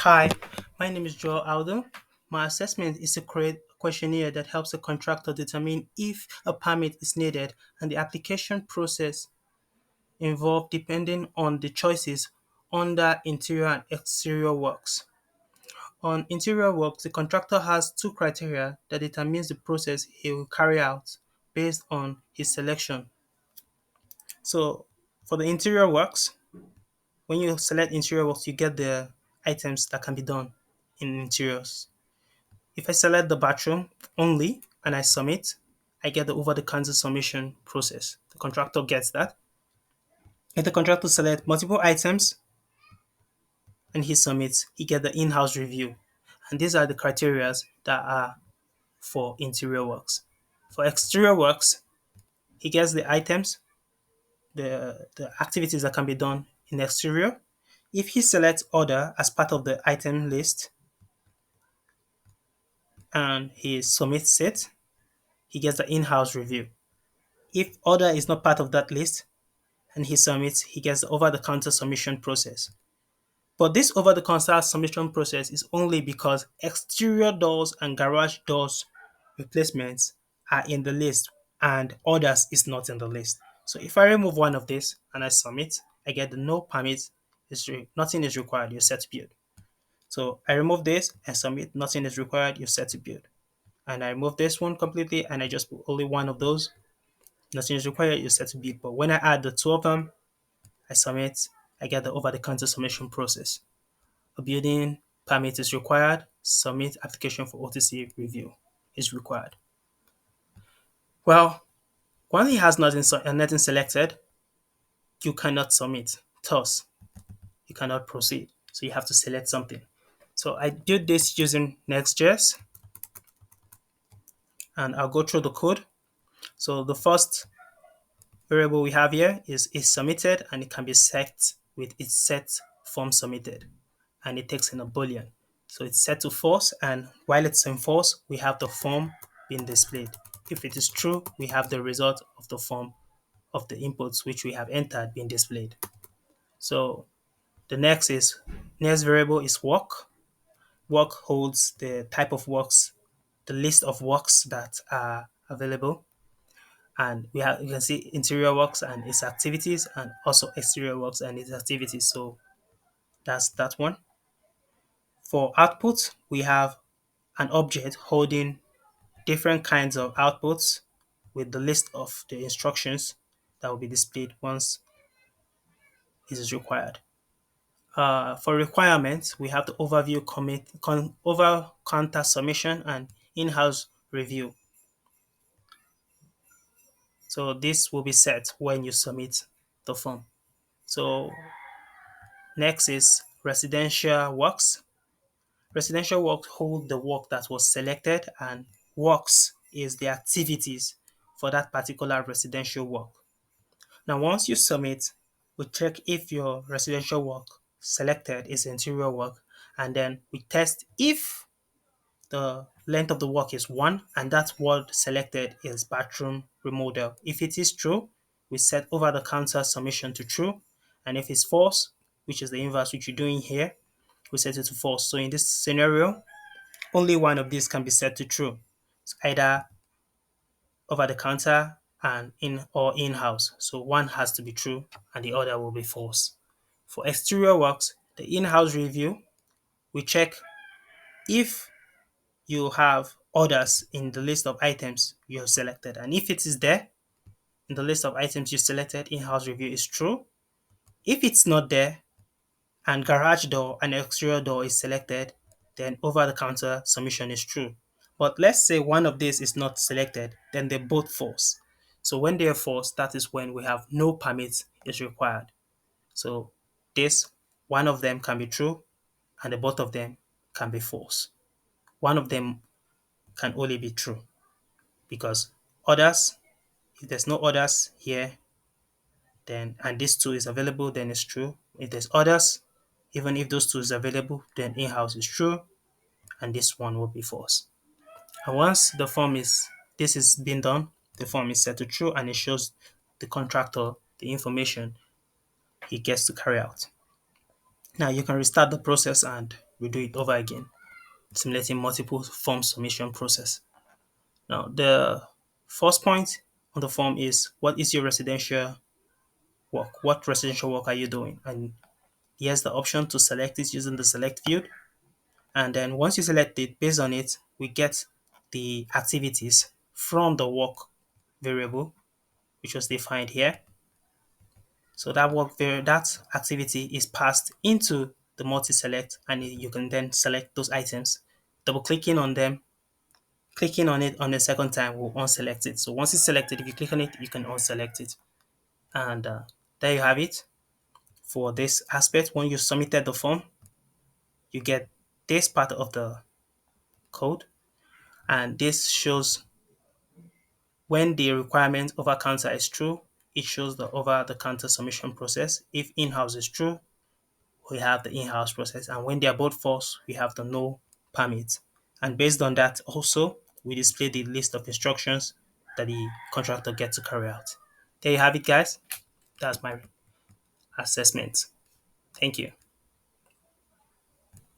Hi, my name is Audu. My assessment is to create a questionnaire that helps a contractor determine if a permit is needed and the application process involved depending on the choices under interior and exterior works. On interior works, the contractor has two criteria that determines the process he will carry out based on his selection. So for the interior works, when you select interior works, you get the items that can be done in interiors. If I select the bathroom only and I submit, I get the over the counter submission process. The contractor gets that. If the contractor selects multiple items and he submits, he gets the in-house review. And these are the criteria that are for interior works. For exterior works, he gets the items, the activities that can be done in exterior. If he selects order as part of the item list and he submits it, he gets the in-house review. If order is not part of that list and he submits, he gets the over-the-counter submission process. But this over-the-counter submission process is only because exterior doors and garage doors replacements are in the list and orders is not in the list. So if I remove one of these and I submit, I get the no permit, nothing is required, you're set to build. So I remove this and submit, nothing is required, you're set to build. And I remove this one completely and I just put only one of those, nothing is required, you're set to build. But when I add the two of them, I submit, I get the over-the-counter submission process. A building permit is required, submit application for OTC review is required. Well, when he has nothing selected, you cannot submit. Thus, you cannot proceed. So you have to select something. So I did this using nextjs and I'll go through the code. So the first variable we have here is submitted and it can be set with its set form submitted and it takes in a boolean. So it's set to false and while it's in false, we have the form being displayed. If it is true, we have the result of the form of the inputs which we have entered being displayed. So the next variable is work. Work holds the type of works, the list of works that are available. And you can see interior works and its activities and also exterior works and its activities. So that's that one. For output, we have an object holding different kinds of outputs with the list of the instructions that will be displayed once it is required. For requirements, we have the overview over counter submission and in-house review. So this will be set when you submit the form. So next is residential works. Residential work hold the work that was selected and works is the activities for that particular residential work. Now, once you submit, we check if your residential work selected is interior work, and then we test if the length of the work is 1 and that word selected is bathroom remodel. If it is true, we set over the counter submission to true, and if it's false, which is the inverse which you're doing here, we set it to false. So in this scenario, only one of these can be set to true. It's either over the counter and in-house. So one has to be true and the other will be false. For exterior works, the in-house review, we check if you have orders in the list of items you have selected. And if it is there in the list of items you selected, in-house review is true. If it's not there and garage door and exterior door is selected, then over the counter submission is true. But let's say one of these is not selected, then they're both false. So when they are false, that is when we have no permit is required. So this, one of them can be true and the both of them can be false. One of them can only be true because others, if there's no others here, then and this two is available, then it's true. If there's others, even if those two is available, then in-house is true and this one will be false. And once this is being done, the form is set to true and it shows the contractor the information he gets to carry out. Now you can restart the process and we do it over again, simulating multiple form submission process. Now, the first point on the form is what is your residential work? What residential work are you doing? And here's the option to select it using the select field. And then once you select it, based on it, we get the activities from the work variable, which was defined here. So that activity is passed into the multi-select, and you can then select those items. Double clicking on them, clicking on it on the second time will unselect it. So once it's selected, if you click on it, you can unselect it. And there you have it for this aspect. When you submitted the form, you get this part of the code, and this shows when the requirement over counter is true, it shows the over the counter submission process. If in-house is true, we have the in-house process, and when they are both false, we have the no permit. And based on that, also we display the list of instructions that the contractor gets to carry out. There you have it, guys. That's my assessment. Thank you.